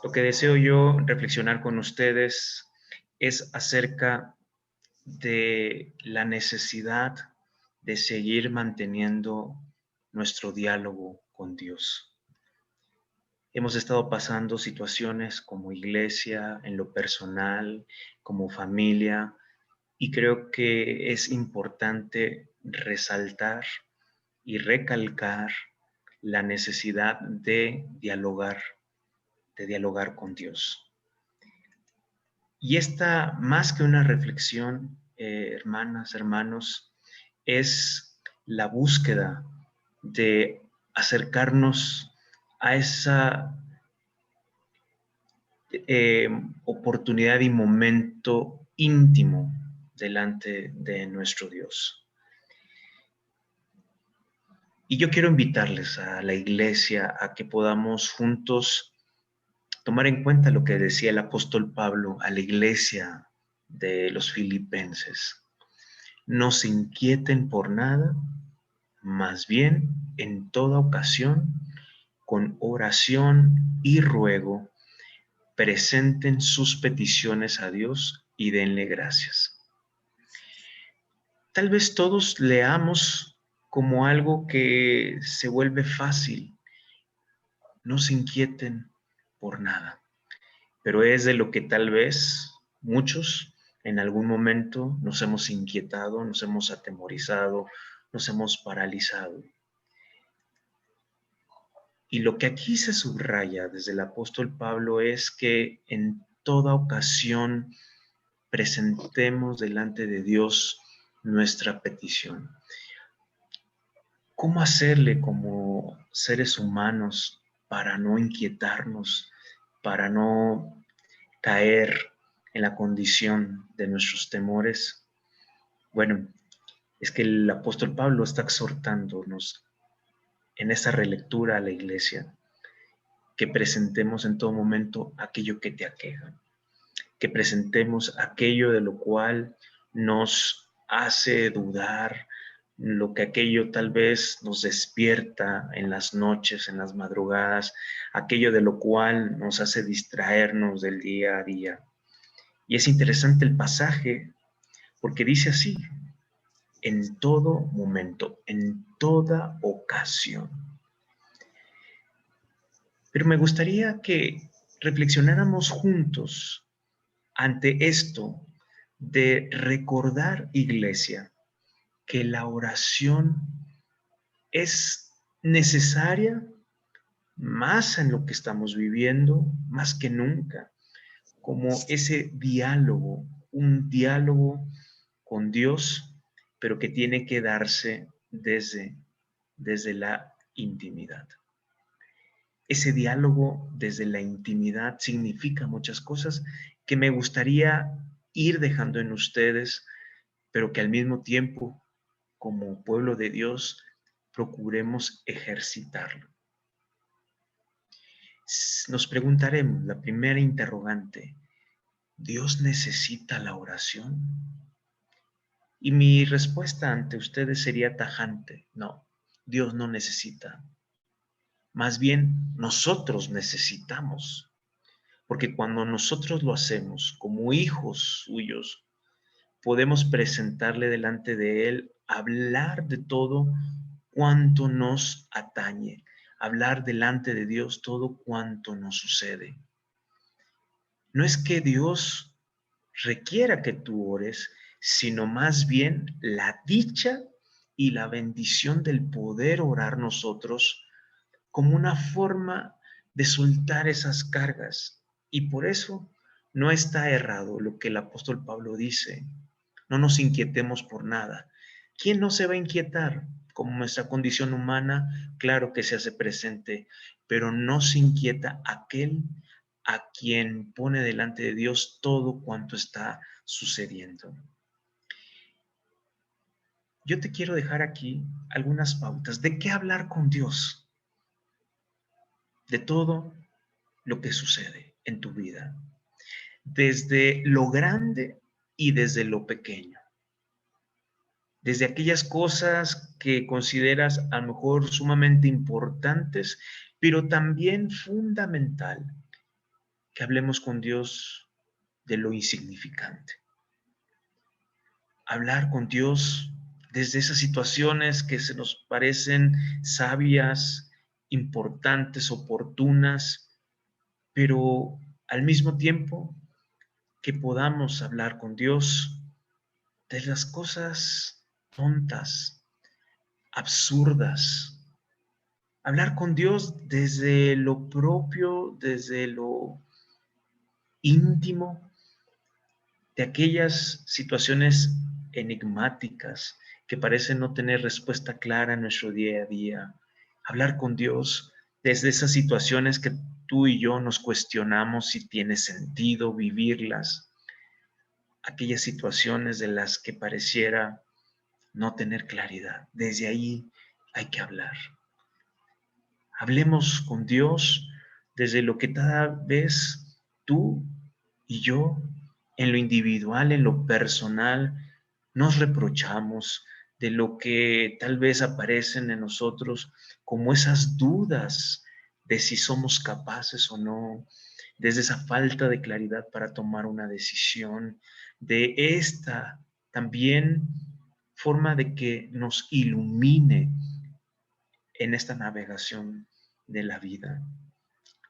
Lo que deseo yo reflexionar con ustedes es acerca de la necesidad de seguir manteniendo nuestro diálogo con Dios. Hemos estado pasando situaciones como iglesia, en lo personal, como familia, y creo que es importante resaltar y recalcar la necesidad de dialogar con Dios. Y esta, más que una reflexión, hermanas, hermanos, es la búsqueda de acercarnos a esa oportunidad y momento íntimo delante de nuestro Dios. Y yo quiero invitarles a la iglesia a que podamos juntos tomar en cuenta lo que decía el apóstol Pablo a la iglesia de los filipenses. No se inquieten por nada, más bien en toda ocasión, con oración y ruego, presenten sus peticiones a Dios y denle gracias. Tal vez todos leamos como algo que se vuelve fácil. No se inquieten por nada, pero es de lo que tal vez muchos en algún momento nos hemos inquietado, nos hemos atemorizado, nos hemos paralizado. Y lo que aquí se subraya desde el apóstol Pablo es que en toda ocasión presentemos delante de Dios nuestra petición. ¿Cómo hacerle como seres humanos para no inquietarnos, para no caer en la condición de nuestros temores? Bueno, es que el apóstol Pablo está exhortándonos en esta relectura a la iglesia que presentemos en todo momento aquello que te aqueja, que presentemos aquello de lo cual nos hace dudar, lo que aquello tal vez nos despierta en las noches, en las madrugadas, aquello de lo cual nos hace distraernos del día a día. Y es interesante el pasaje porque dice así, en todo momento, en toda ocasión. Pero me gustaría que reflexionáramos juntos ante esto de recordar, iglesia, que la oración es necesaria más en lo que estamos viviendo, más que nunca, como ese diálogo, un diálogo con Dios, pero que tiene que darse desde la intimidad. Ese diálogo desde la intimidad significa muchas cosas que me gustaría ir dejando en ustedes, pero que al mismo tiempo, como pueblo de Dios, procuremos ejercitarlo. Nos preguntaremos, la primera interrogante, ¿Dios necesita la oración? Y mi respuesta ante ustedes sería tajante, no, Dios no necesita. Más bien, nosotros necesitamos, porque cuando nosotros lo hacemos como hijos suyos, podemos presentarle delante de Él, hablar de todo cuanto nos atañe, hablar delante de Dios todo cuanto nos sucede. No es que Dios requiera que tú ores, sino más bien la dicha y la bendición del poder orar nosotros como una forma de soltar esas cargas. Y por eso no está errado lo que el apóstol Pablo dice. No nos inquietemos por nada. ¿Quién no se va a inquietar? Como nuestra condición humana, claro que se hace presente, pero no se inquieta aquel a quien pone delante de Dios todo cuanto está sucediendo. Yo te quiero dejar aquí algunas pautas de qué hablar con Dios, de todo lo que sucede en tu vida, desde lo grande y desde lo pequeño, desde aquellas cosas que consideras a lo mejor sumamente importantes, pero también fundamental, que hablemos con Dios de lo insignificante. Hablar con Dios desde esas situaciones que se nos parecen sabias, importantes, oportunas, pero al mismo tiempo que podamos hablar con Dios de las cosas tontas, absurdas. Hablar con Dios desde lo propio, desde lo íntimo, de aquellas situaciones enigmáticas que parecen no tener respuesta clara en nuestro día a día. Hablar con Dios desde esas situaciones que tú y yo nos cuestionamos si tiene sentido vivirlas. Aquellas situaciones de las que pareciera no tener claridad. Desde ahí hay que hablar. Hablemos con Dios desde lo que tal vez tú y yo, en lo individual, en lo personal, nos reprochamos, de lo que tal vez aparecen en nosotros como esas dudas de si somos capaces o no, desde esa falta de claridad para tomar una decisión, de esta también forma de que nos ilumine en esta navegación de la vida.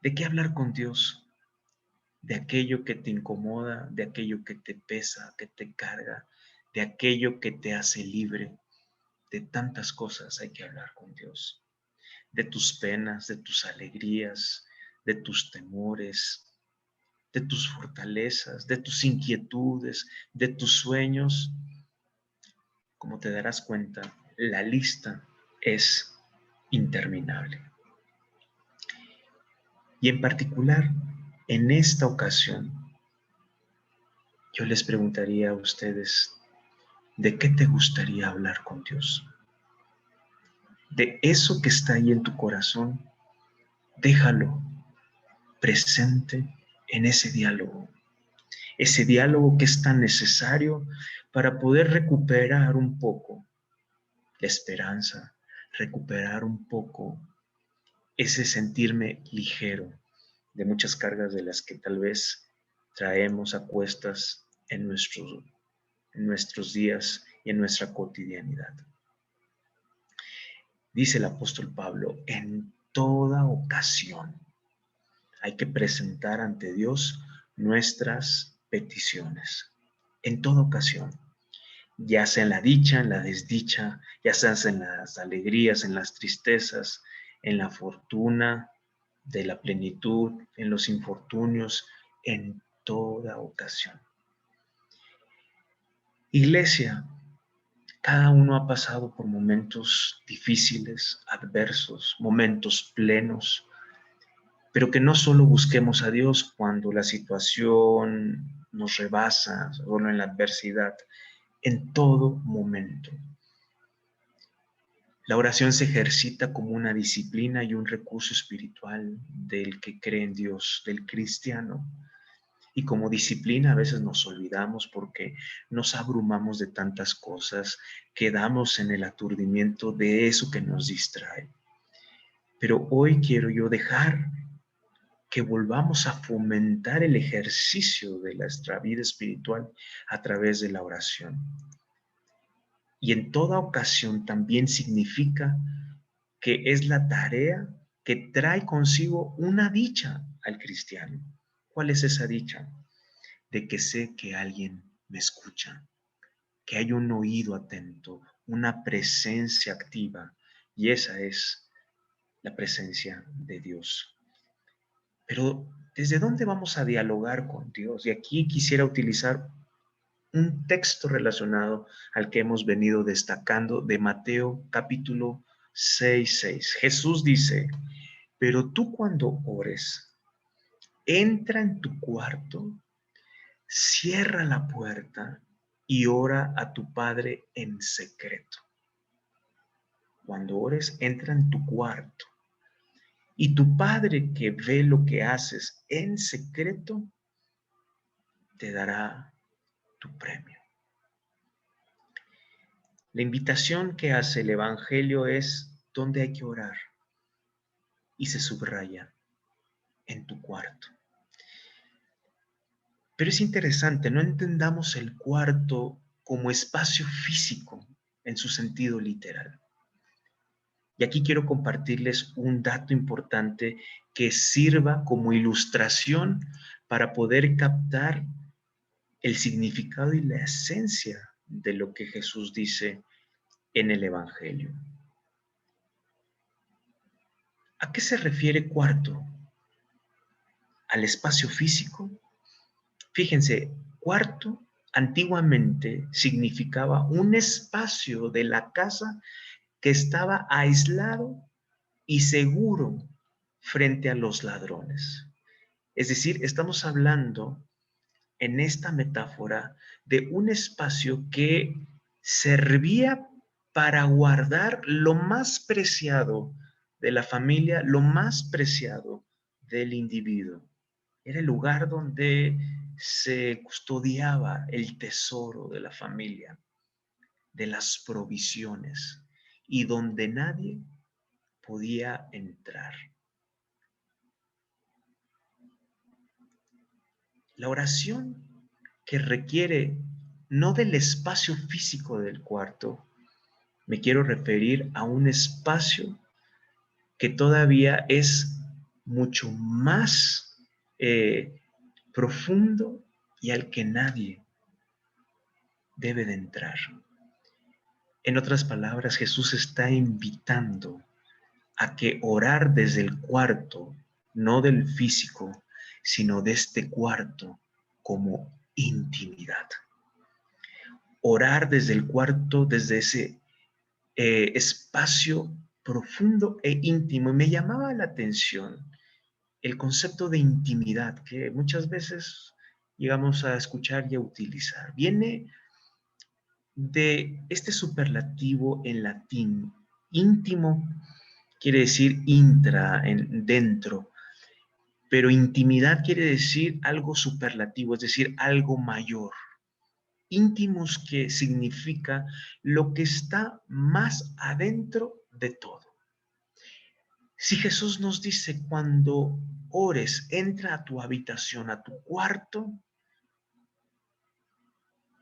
¿De qué hablar con Dios? De aquello que te incomoda, de aquello que te pesa, que te carga, de aquello que te hace libre. De tantas cosas hay que hablar con Dios. De tus penas, de tus alegrías, de tus temores, de tus fortalezas, de tus inquietudes, de tus sueños. Como te darás cuenta, la lista es interminable. Y en particular, en esta ocasión, yo les preguntaría a ustedes, ¿de qué te gustaría hablar con Dios? De eso que está ahí en tu corazón, déjalo presente en ese diálogo que es tan necesario para poder recuperar un poco la esperanza, recuperar un poco ese sentirme ligero de muchas cargas de las que tal vez traemos a cuestas en nuestros días y en nuestra cotidianidad. Dice el apóstol Pablo, en toda ocasión hay que presentar ante Dios nuestras peticiones. En toda ocasión, ya sea en la dicha, en la desdicha, ya sea en las alegrías, en las tristezas, en la fortuna, de la plenitud, en los infortunios, en toda ocasión. Iglesia, cada uno ha pasado por momentos difíciles, adversos, momentos plenos, pero que no solo busquemos a Dios cuando la situación nos rebasa, solo en la adversidad, en todo momento. La oración se ejercita como una disciplina y un recurso espiritual del que cree en Dios, del cristiano. Y como disciplina a veces nos olvidamos porque nos abrumamos de tantas cosas, quedamos en el aturdimiento de eso que nos distrae. Pero hoy quiero yo dejar que volvamos a fomentar el ejercicio de nuestra vida espiritual a través de la oración. Y en toda ocasión también significa que es la tarea que trae consigo una dicha al cristiano. ¿Cuál es esa dicha? De que sé que alguien me escucha, que hay un oído atento, una presencia activa, y esa es la presencia de Dios. Pero, ¿desde dónde vamos a dialogar con Dios? Y aquí quisiera utilizar un texto relacionado al que hemos venido destacando de Mateo capítulo 6:6. Jesús dice, pero tú cuando ores, entra en tu cuarto, cierra la puerta y ora a tu Padre en secreto. Cuando ores, entra en tu cuarto y tu Padre que ve lo que haces en secreto, te dará tu premio. La invitación que hace el Evangelio es dónde hay que orar y se subraya en tu cuarto. Pero es interesante, no entendamos el cuarto como espacio físico en su sentido literal. Y aquí quiero compartirles un dato importante que sirva como ilustración para poder captar el significado y la esencia de lo que Jesús dice en el Evangelio. ¿A qué se refiere cuarto? ¿Al espacio físico? Fíjense, cuarto antiguamente significaba un espacio de la casa que estaba aislado y seguro frente a los ladrones. Es decir, estamos hablando en esta metáfora de un espacio que servía para guardar lo más preciado de la familia, lo más preciado del individuo. Era el lugar donde se custodiaba el tesoro de la familia, de las provisiones, y donde nadie podía entrar. La oración que requiere no del espacio físico del cuarto, me quiero referir a un espacio que todavía es mucho más profundo y al que nadie debe de entrar. En otras palabras, Jesús está invitando a que orar desde el cuarto, no del físico, sino de este cuarto como intimidad. Orar desde el cuarto, desde ese espacio profundo e íntimo. Y me llamaba la atención el concepto de intimidad que muchas veces llegamos a escuchar y a utilizar. Viene de este superlativo en latín. Íntimo quiere decir intra, dentro, pero intimidad quiere decir algo superlativo, es decir, algo mayor. Íntimos, que significa lo que está más adentro de todo. Si Jesús nos dice, cuando ores, entra a tu habitación, a tu cuarto,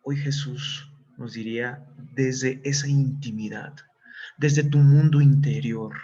hoy Jesús nos diría desde esa intimidad, desde tu mundo interior,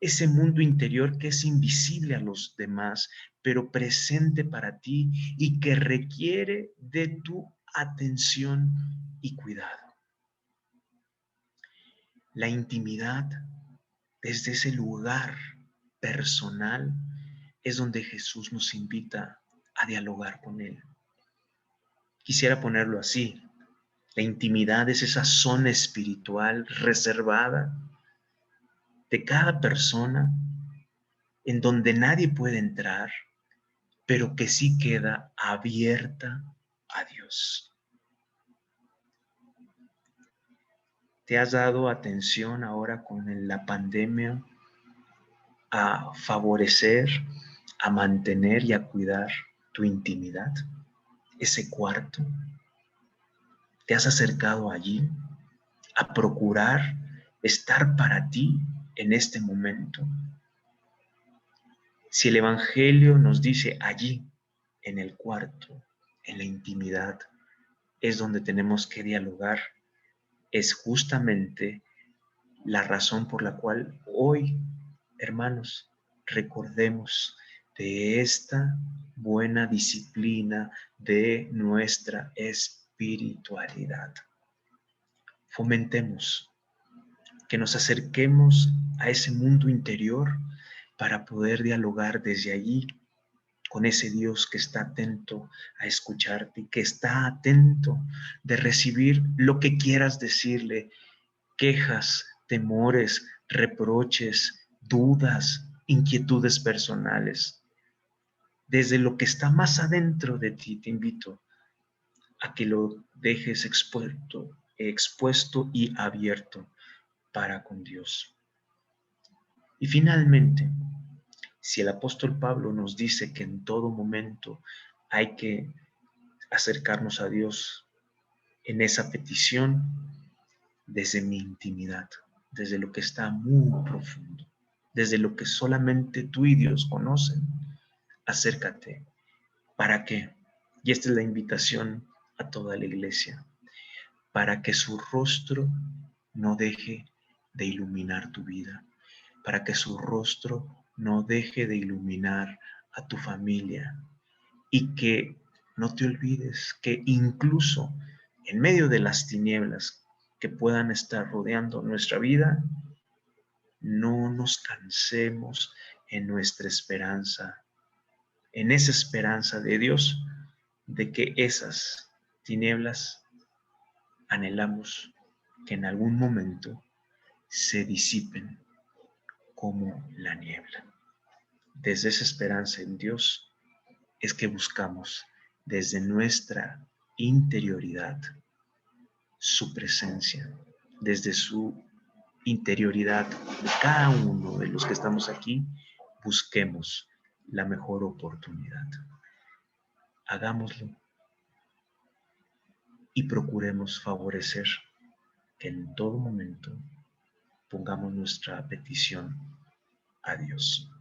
ese mundo interior que es invisible a los demás, pero presente para ti y que requiere de tu atención y cuidado. La intimidad desde ese lugar personal es donde Jesús nos invita a dialogar con Él. Quisiera ponerlo así. La intimidad es esa zona espiritual reservada de cada persona en donde nadie puede entrar, pero que sí queda abierta a Dios. ¿Te has dado atención ahora con la pandemia a favorecer, a mantener y a cuidar tu intimidad? Ese cuarto. ¿Te has acercado allí a procurar estar para ti en este momento? Si el Evangelio nos dice allí, en el cuarto, en la intimidad, es donde tenemos que dialogar, es justamente la razón por la cual hoy, hermanos, recordemos de esta buena disciplina de nuestra espiritualidad. Fomentemos que nos acerquemos a ese mundo interior para poder dialogar desde allí con ese Dios que está atento a escucharte y que está atento de recibir lo que quieras decirle, quejas, temores, reproches, dudas, inquietudes personales. Desde lo que está más adentro de ti, te invito a que lo dejes expuesto y abierto para con Dios. Y finalmente, si el apóstol Pablo nos dice que en todo momento hay que acercarnos a Dios en esa petición, desde mi intimidad, desde lo que está muy profundo, desde lo que solamente tú y Dios conocen, acércate. ¿Para qué? Y esta es la invitación a toda la iglesia, para que su rostro no deje de iluminar tu vida, para que su rostro no deje de iluminar a tu familia, y que no te olvides que incluso en medio de las tinieblas que puedan estar rodeando nuestra vida, no nos cansemos en nuestra esperanza, en esa esperanza de Dios, de que esas tinieblas anhelamos que en algún momento se disipen como la niebla. Desde esa esperanza en Dios es que buscamos desde nuestra interioridad su presencia, desde su interioridad de cada uno de los que estamos aquí, busquemos la mejor oportunidad. Hagámoslo y procuremos favorecer que en todo momento pongamos nuestra petición a Dios.